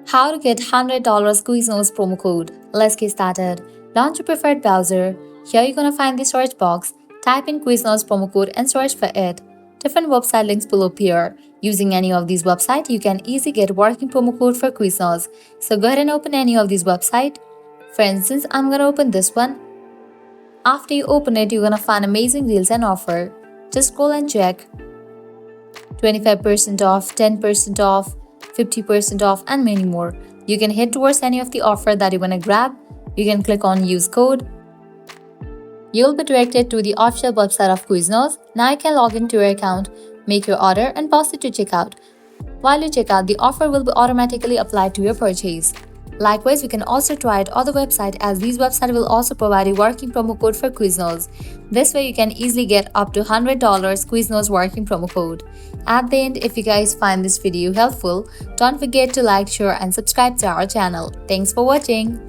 How to get $100 Quiznos promo code. Let's get started. Launch your preferred browser. Here you're gonna find the search box. Type in Quiznos promo code and search for it. Different website links will appear. Using any of these websites, you can easily get working promo code for Quiznos. So go ahead and open any of these websites. For instance, I'm gonna open this one. After you open it, you're gonna find amazing deals and offer. Just scroll and check. 25% off, 10% off, 50% off, and many more. You can head towards any of the offer that you want to grab. You can click on use code. You'll be directed to the official website of Quiznos. Now you can log into your account, make your order, and pass it to checkout. While you check out, the offer will be automatically applied to your purchase. Likewise, you can also try out other websites as these websites will also provide a working promo code for Quiznos. This way you can easily get up to $100 Quiznos working promo code. At the end, if you guys find this video helpful, don't forget to like, share and subscribe to our channel. Thanks for watching.